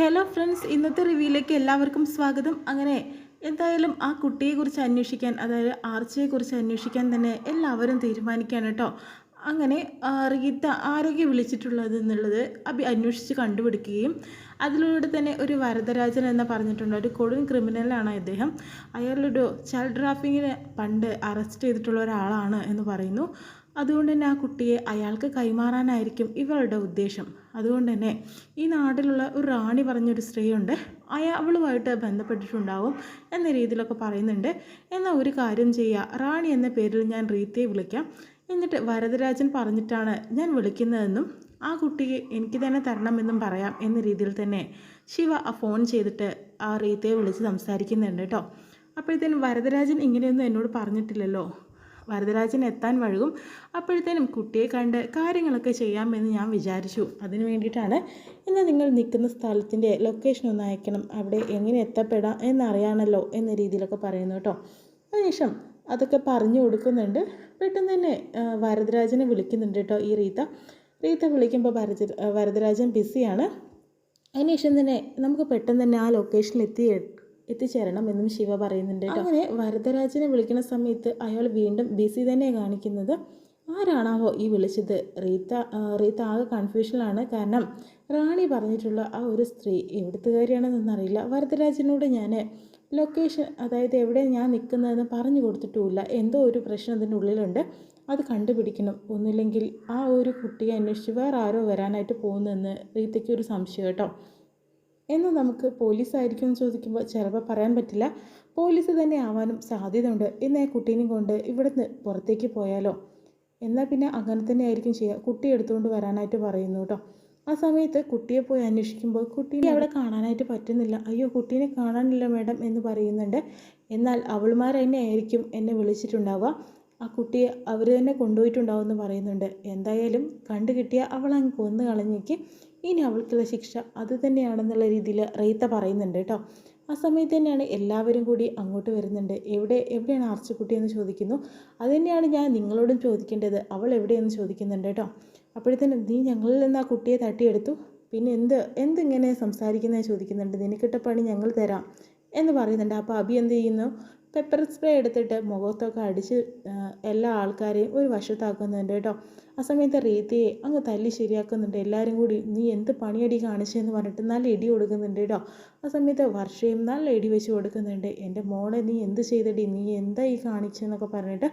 Hello friends, ഇന്നത്തെ റിവ്യൂയിലേക്ക് എല്ലാവർക്കും സ്വാഗതം. അങ്ങനെ എന്തായാലും ആ കുട്ടിയെക്കുറിച്ച് അന്വേഷിക്കാൻ, അതായത് ആർച്ചയെക്കുറിച്ച് അന്വേഷിക്കാൻ തന്നെ എല്ലാവരും തീരുമാനിക്കുകയാണ് കേട്ടോ. അങ്ങനെ റീത്ത ആരോഗ്യം വിളിച്ചിട്ടുള്ളത് എന്നുള്ളത് അന്വേഷിച്ച് കണ്ടുപിടിക്കുകയും അതിലൂടെ തന്നെ ഒരു വരദരാജൻ എന്ന് പറഞ്ഞിട്ടുണ്ട്, ഒരു കൊടും ക്രിമിനലാണ് അദ്ദേഹം. അയാളൊരു ചൈൽഡ് ട്രാഫിക്കിന് പണ്ട് അറസ്റ്റ് ചെയ്തിട്ടുള്ള ഒരാളാണ് എന്ന് പറയുന്നു. അതുകൊണ്ട് തന്നെ ആ കുട്ടിയെ അയാൾക്ക് കൈമാറാനായിരിക്കും ഇവളുടെ ഉദ്ദേശം. അതുകൊണ്ട് തന്നെ ഈ നാട്ടിലുള്ള ഒരു റാണി പറഞ്ഞൊരു സ്ത്രീയുണ്ട്, അവളുമായിട്ട് ബന്ധപ്പെട്ടിട്ടുണ്ടാവും എന്ന രീതിയിലൊക്കെ പറയുന്നുണ്ട്. എന്നാൽ ഒരു കാര്യം ചെയ്യുക, റാണി എന്ന പേരിൽ ഞാൻ റീത്തയെ വിളിക്കാം, എന്നിട്ട് വരദരാജൻ പറഞ്ഞിട്ടാണ് ഞാൻ വിളിക്കുന്നതെന്നും ആ കുട്ടിയെ എനിക്ക് തന്നെ തരണമെന്നും പറയാം എന്ന രീതിയിൽ തന്നെ ശിവ ഫോൺ ചെയ്തിട്ട് ആ റീത്തയെ വിളിച്ച് സംസാരിക്കുന്നുണ്ട് കേട്ടോ. അപ്പോഴത്തേനും വരദരാജൻ ഇങ്ങനെയൊന്നും എന്നോട് പറഞ്ഞിട്ടില്ലല്ലോ, വരദരാജൻ എത്താൻ വഴുകും, അപ്പോഴത്തേനും കുട്ടിയെ കണ്ട് കാര്യങ്ങളൊക്കെ ചെയ്യാമെന്ന് ഞാൻ വിചാരിച്ചു. അതിന് വേണ്ടിയിട്ടാണ് ഇന്ന് നിങ്ങൾ നിൽക്കുന്ന സ്ഥലത്തിൻ്റെ ലൊക്കേഷൻ ഒന്ന് അയക്കണം, അവിടെ എങ്ങനെ എത്തപ്പെടാം എന്നറിയാണല്ലോ എന്ന രീതിയിലൊക്കെ പറയുന്നു കേട്ടോ. അതിനുശേഷം അതൊക്കെ പറഞ്ഞു കൊടുക്കുന്നുണ്ട്. പെട്ടെന്ന് തന്നെ വരദരാജനെ വിളിക്കുന്നുണ്ട് കേട്ടോ ഈ റീത്ത വിളിക്കുമ്പോൾ വരദരാജൻ ബിസിയാണ്. അതിനുശേഷം തന്നെ നമുക്ക് പെട്ടെന്ന് തന്നെ ആ ലൊക്കേഷനിൽ എത്തിച്ചേരണം എന്നും ശിവ പറയുന്നുണ്ട്. അങ്ങനെ വരദരാജനെ വിളിക്കുന്ന സമയത്ത് അയാൾ വീണ്ടും ബിസി തന്നെ കാണിക്കുന്നത്. ആരാണാവോ ഈ വിളിച്ചത്? റീത്ത ആകെ കൺഫ്യൂഷനിലാണ്. കാരണം റാണി പറഞ്ഞിട്ടുള്ള ആ ഒരു സ്ത്രീ എവിടുത്തുകാരിയാണെന്നറിയില്ല. വരദരാജനോട് ഞാൻ ലൊക്കേഷൻ, അതായത് എവിടെ ഞാൻ നിൽക്കുന്നതെന്ന് പറഞ്ഞു കൊടുത്തിട്ടുമില്ല. എന്തോ ഒരു പ്രശ്നം അതിൻ്റെ ഉള്ളിലുണ്ട്, അത് കണ്ടുപിടിക്കണം. ഒന്നുമില്ലെങ്കിൽ ആ ഒരു കുട്ടിയെ അന്വേഷിച്ച് വേറെ ആരോ വരാനായിട്ട് പോകുന്നതെന്ന് റീത്തയ്ക്ക് ഒരു സംശയം കേട്ടോ. എന്ന് നമുക്ക് പോലീസായിരിക്കും എന്ന് ചോദിക്കുമ്പോൾ ചിലപ്പോൾ പറയാൻ പറ്റില്ല, പോലീസ് തന്നെ ആവാനും സാധ്യതയുണ്ട്. ഇന്ന് ആ കുട്ടീനെയും കൊണ്ട് ഇവിടുന്ന് പുറത്തേക്ക് പോയാലോ? എന്നാൽ പിന്നെ അങ്ങനെ തന്നെ ആയിരിക്കും ചെയ്യുക. കുട്ടി എടുത്തുകൊണ്ട് വരാനായിട്ട് പറയുന്നു കേട്ടോ. ആ സമയത്ത് കുട്ടിയെ പോയി അന്വേഷിക്കുമ്പോൾ കുട്ടീനെ അവിടെ കാണാനായിട്ട് പറ്റുന്നില്ല. അയ്യോ, കുട്ടീനെ കാണാനില്ല മാഡം എന്ന് പറയുന്നുണ്ട്. എന്നാൽ അവൾമാർ തന്നെ ആയിരിക്കും എന്നെ വിളിച്ചിട്ടുണ്ടാവുക, ആ കുട്ടിയെ അവർ തന്നെ കൊണ്ടുപോയിട്ടുണ്ടാവും എന്ന് പറയുന്നുണ്ട്. എന്തായാലും കണ്ടു കിട്ടിയ അവൾ അങ്ങ് കൊന്നു കളഞ്ഞേക്ക്, ഇനി അവൾക്കുള്ള ശിക്ഷ അത് തന്നെയാണെന്നുള്ള രീതിയിൽ റീത്ത പറയുന്നുണ്ട് കേട്ടോ. ആ സമയത്ത് തന്നെയാണ് എല്ലാവരും കൂടി അങ്ങോട്ട് വരുന്നുണ്ട്. എവിടെയാണ് ആർച്ചക്കുട്ടി എന്ന് ചോദിക്കുന്നു. അതുതന്നെയാണ് ഞാൻ നിങ്ങളോടും ചോദിക്കേണ്ടത്, അവൾ എവിടെയെന്ന് ചോദിക്കുന്നുണ്ട് കേട്ടോ. അപ്പോഴത്തേനും നീ ഞങ്ങളിൽ നിന്ന് ആ കുട്ടിയെ തട്ടിയെടുത്തു, പിന്നെ എന്തിങ്ങനെ സംസാരിക്കുന്നതെന്ന് ചോദിക്കുന്നുണ്ട്. നിനക്കിട്ട പണി ഞങ്ങൾ തരാം എന്ന് പറയുന്നുണ്ട്. അപ്പോൾ അബി എന്ത് ചെയ്യുന്നു, പെപ്പർ സ്പ്രേ എടുത്തിട്ട് മുഖത്തൊക്കെ അടിച്ച് എല്ലാ ആൾക്കാരെയും ഒരു വശത്താക്കുന്നുണ്ട് കേട്ടോ. ആ സമയത്ത് റീത്തയെ അങ്ങ് തല്ലി ശരിയാക്കുന്നുണ്ട്. എല്ലാവരും കൂടി നീ എന്ത് പണിയടി കാണിച്ചതെന്ന് പറഞ്ഞിട്ട് നല്ല ഇടി കൊടുക്കുന്നുണ്ട് കേട്ടോ. ആ സമയത്ത് വർഷയും നല്ല ഇടി വെച്ച് കൊടുക്കുന്നുണ്ട്. എൻ്റെ മോളെ നീ എന്ത് ചെയ്തടി, നീ എന്താ ഈ കാണിച്ചതെന്നൊക്കെ പറഞ്ഞിട്ട്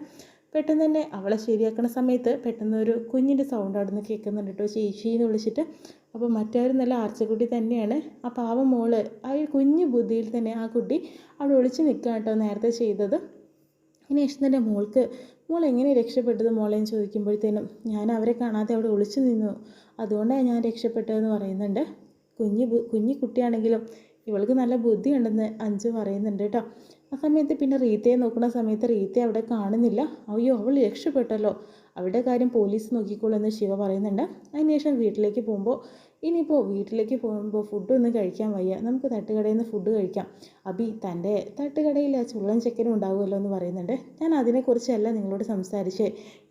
പെട്ടെന്ന് തന്നെ അവളെ ശരിയാക്കുന്ന സമയത്ത് പെട്ടെന്ന് ഒരു കുഞ്ഞിൻ്റെ സൗണ്ട് അവിടെ നിന്ന് കേൾക്കുന്നുണ്ട് കേട്ടോ, ചേച്ചിന്ന് വിളിച്ചിട്ട്. അപ്പോൾ മറ്റാരും നല്ല ആർച്ചക്കുട്ടി തന്നെയാണ്. ആ പാവം മോള് ആ കുഞ്ഞു ബുദ്ധിയിൽ തന്നെ ആ കുട്ടി അവിടെ ഒളിച്ച് നിൽക്കുക കേട്ടോ നേരത്തെ ചെയ്തത്. അതിനുശേഷം തന്നെ മോൾ എങ്ങനെ രക്ഷപ്പെട്ടത് മോളെന്ന് ചോദിക്കുമ്പോഴത്തേനും ഞാൻ അവരെ കാണാതെ അവിടെ ഒളിച്ചു നിന്നു, അതുകൊണ്ടാണ് ഞാൻ രക്ഷപ്പെട്ടതെന്ന് പറയുന്നുണ്ട്. കുഞ്ഞു കുട്ടിയാണെങ്കിലും ഇവൾക്ക് നല്ല ബുദ്ധിയുണ്ടെന്ന് അഞ്ചു പറയുന്നുണ്ട് കേട്ടോ. ആ സമയത്ത് പിന്നെ റീത്തയെ നോക്കുന്ന സമയത്ത് റീത്തയെ അവിടെ കാണുന്നില്ല. അയ്യോ, അവൾ രക്ഷപ്പെട്ടല്ലോ, അവരുടെ കാര്യം പോലീസ് നോക്കിക്കോളെന്ന് ശിവ പറയുന്നുണ്ട്. അതിനുശേഷം വീട്ടിലേക്ക് പോകുമ്പോൾ ഫുഡൊന്നും കഴിക്കാൻ വയ്യ, നമുക്ക് തട്ടുകടയിൽ നിന്ന് ഫുഡ് കഴിക്കാം. അബി, തൻ്റെ തട്ടുകടയിൽ ആ ചുള്ളൻ ചെക്കനും ഉണ്ടാവുമല്ലോ എന്ന് പറയുന്നുണ്ട്. ഞാൻ അതിനെക്കുറിച്ചല്ല നിങ്ങളോട് സംസാരിച്ചേ.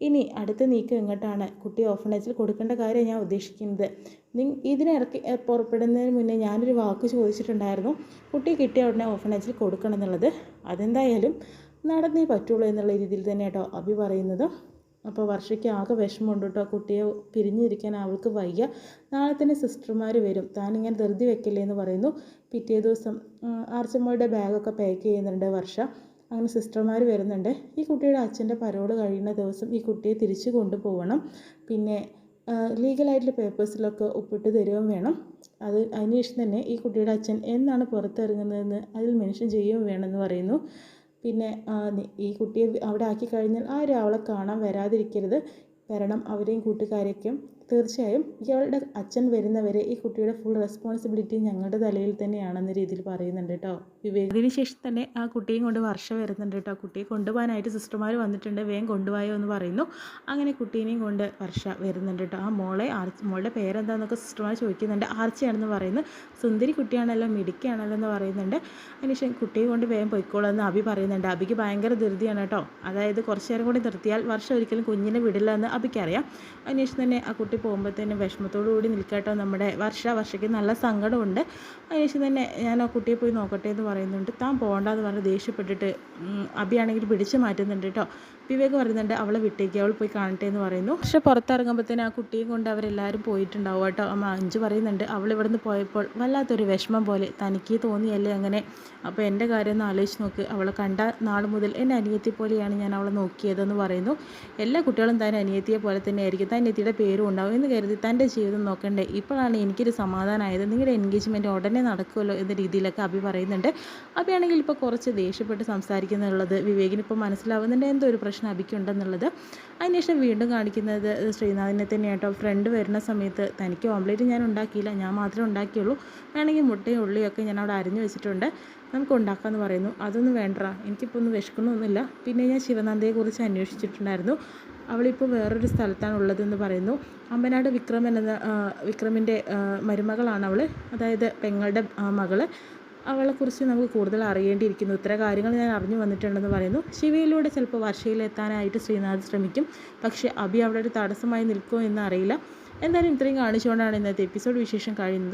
ഇനി അടുത്ത നീക്കം എങ്ങോട്ടാണ്? കുട്ടി ഓർഫനേജിൽ കൊടുക്കേണ്ട കാര്യം ഞാൻ ഉദ്ദേശിക്കുന്നത്. ഇതിനിറക്കി പുറപ്പെടുന്നതിന് മുന്നേ ഞാനൊരു വാക്ക് ചോദിച്ചിട്ടുണ്ടായിരുന്നു, കുട്ടി കിട്ടിയ ഉടനെ ഓർഫനേജിൽ കൊടുക്കണം എന്നുള്ളത്. അതെന്തായാലും നടന്നേ പറ്റുള്ളൂ എന്നുള്ള രീതിയിൽ തന്നെ കേട്ടോ അബി പറയുന്നത്. അപ്പോൾ വർഷയ്ക്ക് ആകെ വിഷമമുണ്ട് കേട്ടോ, കുട്ടിയെ പിരിഞ്ഞിരിക്കാൻ അവൾക്ക് വയ്യ. നാളെ തന്നെ സിസ്റ്റർമാർ വരും, താനിങ്ങനെ ധൃതി വെക്കില്ലേ എന്ന് പറയുന്നു. പിറ്റേ ദിവസം ആർച്ചമ്മയുടെ ബാഗൊക്കെ പാക്ക് ചെയ്യുന്നുണ്ട് വർഷ. അങ്ങനെ സിസ്റ്റർമാർ വരുന്നുണ്ട്. ഈ കുട്ടിയുടെ അച്ഛൻ്റെ പരോള് കഴിയുന്ന ദിവസം ഈ കുട്ടിയെ തിരിച്ചു കൊണ്ടുപോകണം. പിന്നെ ലീഗലായിട്ടുള്ള പേപ്പേഴ്സിലൊക്കെ ഒപ്പിട്ട് തരുകയും വേണം. അതിനുശേഷം തന്നെ ഈ കുട്ടിയുടെ അച്ഛൻ എന്നാണ് പുറത്തിറങ്ങുന്നതെന്ന് അതിൽ മെൻഷൻ ചെയ്യുകയും വേണമെന്ന് പറയുന്നു. പിന്നെ ഈ കുട്ടിയെ അവിടെ ആക്കി കഴിഞ്ഞാൽ ആരും അവളെ കാണാൻ വരാതിരിക്കരുത്, വരണം അവരെയും കൂട്ടുകാരെയൊക്കെ. തീർച്ചയായും ഇയാളുടെ അച്ഛൻ വരുന്നവരെ ഈ കുട്ടിയുടെ ഫുൾ റെസ്പോൺസിബിലിറ്റി ഞങ്ങളുടെ തലയിൽ തന്നെയാണെന്ന രീതിയിൽ പറയുന്നുണ്ട് കേട്ടോ വിവേക്. ഇതിനുശേഷം തന്നെ ആ കുട്ടിയും കൊണ്ട് വർഷ വരുന്നുണ്ട് കേട്ടോ. കുട്ടിയെ കൊണ്ടുപോകാനായിട്ട് സിസ്റ്റർമാർ വന്നിട്ടുണ്ട്, വേഗം കൊണ്ടുപോയോ എന്ന് പറയുന്നു. അങ്ങനെ കുട്ടീനെയും കൊണ്ട് വർഷ വരുന്നുണ്ട് കേട്ടോ. ആ മോളുടെ പേരെന്താണെന്നൊക്കെ സിസ്റ്റർമാർ ചോദിക്കുന്നുണ്ട്. ആർച്ചയാണെന്ന് പറയുന്നു. സുന്ദരി കുട്ടിയാണല്ലോ, മിടുക്കിയാണല്ലോ എന്ന് പറയുന്നുണ്ട്. അതിനുശേഷം കുട്ടിയെ കൊണ്ട് വേഗം പൊയ്ക്കോളെന്ന് അബി പറയുന്നുണ്ട്. അബിക്ക് ഭയങ്കര ധൃതിയാണ് കേട്ടോ, അതായത് കുറച്ച് നേരം കൂടി നിർത്തിയാൽ വർഷം ഒരിക്കലും കുഞ്ഞിനെ വിടില്ല എന്ന് അബിക്കറിയാം. അതിനുശേഷം തന്നെ ആ കുട്ടി കുട്ടി പോകുമ്പോഴത്തേനും വിഷമത്തോടു കൂടി നിൽക്കട്ടോ നമ്മുടെ വർഷയ്ക്ക് നല്ല സങ്കടമുണ്ട്. അതിനുശേഷം തന്നെ ഞാൻ ആ കുട്ടിയെ പോയി നോക്കട്ടെ എന്ന് പറയുന്നുണ്ട്. താൻ പോകണ്ടെന്ന് പറഞ്ഞ് ദേഷ്യപ്പെട്ടിട്ട് അഭിയാണെങ്കിൽ പിടിച്ചു മാറ്റുന്നുണ്ട് കേട്ടോ. വിവേക് പറയുന്നുണ്ട് അവളെ വിട്ടേക്ക്, അവൾ പോയി കാണട്ടെ എന്ന് പറയുന്നു. പക്ഷെ പുറത്തിറങ്ങുമ്പോഴത്തേനും ആ കുട്ടിയും കൊണ്ട് അവരെല്ലാവരും പോയിട്ടുണ്ടാവും കേട്ടോ. അഞ്ച് പറയുന്നുണ്ട് അവൾ ഇവിടുന്ന് പോയപ്പോൾ വല്ലാത്തൊരു വിഷമം പോലെ തനിക്ക് തോന്നിയല്ലേ അങ്ങനെ. അപ്പോൾ എൻ്റെ കാര്യം ഒന്ന് ആലോചിച്ച് നോക്ക്, അവളെ കണ്ട നാൾ മുതൽ എൻ്റെ അനിയത്തി പോലെയാണ് ഞാൻ അവളെ നോക്കിയതെന്ന് പറയുന്നു. എല്ലാ കുട്ടികളും തന്നെ അനിയത്തിയെ പോലെ തന്നെ ആയിരിക്കും, തൻ്റെ അനിയത്തിയുടെ പേരും ഉണ്ടാവും എന്ന് കരുതി തൻ്റെ ജീവിതം നോക്കണ്ടേ. ഇപ്പോഴാണ് എനിക്കൊരു സമാധാനമായത്, നിങ്ങളുടെ എൻഗേജ്മെൻറ്റ് ഉടനെ നടക്കുമല്ലോ എന്ന രീതിയിലൊക്കെ അഭി പറയുന്നുണ്ട്. അഭിയാണെങ്കിൽ ഇപ്പോൾ കുറച്ച് ദേഷ്യപ്പെട്ട് സംസാരിക്കുന്നുള്ളത് വിവേകിന് ഇപ്പോൾ മനസ്സിലാവുന്നുണ്ട് എന്തോ ഒരു പ്രശ്നം അഭിക്കുണ്ടെന്നുള്ളത്. അതിനുശേഷം വീണ്ടും കാണിക്കുന്നത് ശ്രീനാഥിനെ തന്നെ കേട്ടോ. ഫ്രണ്ട് വരുന്ന സമയത്ത് തനിക്ക് ഓംലേറ്റ് ഞാൻ ഉണ്ടാക്കിയില്ല, ഞാൻ മാത്രമേ ഉണ്ടാക്കിയുള്ളൂ, വേണമെങ്കിൽ മുട്ടയും ഉള്ളിയൊക്കെ ഞാൻ അവിടെ അരിഞ്ഞു വെച്ചിട്ടുണ്ട്, നമുക്ക് ഉണ്ടാക്കാമെന്ന് പറയുന്നു. അതൊന്നും വേണ്ട, എനിക്കിപ്പോൾ ഒന്നും വിശക്കണമൊന്നുമില്ല. പിന്നെ ഞാൻ ശിവനന്ദയെക്കുറിച്ച് അന്വേഷിച്ചിട്ടുണ്ടായിരുന്നു, അവളിപ്പോൾ വേറൊരു സ്ഥലത്താണ് ഉള്ളതെന്ന് പറയുന്നു. അമ്പനാട് വിക്രമിൻ്റെ മരുമകളാണ് അവൾ, അതായത് പെങ്ങളുടെ മകള്. അവളെക്കുറിച്ച് നമുക്ക് കൂടുതൽ അറിയേണ്ടിയിരിക്കുന്നു, ഇത്തരം കാര്യങ്ങൾ ഞാൻ അറിഞ്ഞു വന്നിട്ടുണ്ടെന്ന് പറയുന്നു. ശിവയിലൂടെ ചിലപ്പോൾ വർഷയിലെത്താനായിട്ട് ശ്രീനാഥ് ശ്രമിക്കും, പക്ഷേ അഭി അവിടെ ഒരു തടസ്സമായി നിൽക്കുമോ എന്നറിയില്ല. എന്തായാലും ഇത്രയും കാണിച്ചുകൊണ്ടാണ് ഇന്നത്തെ എപ്പിസോഡ് വിശേഷം കഴിയുന്നത്.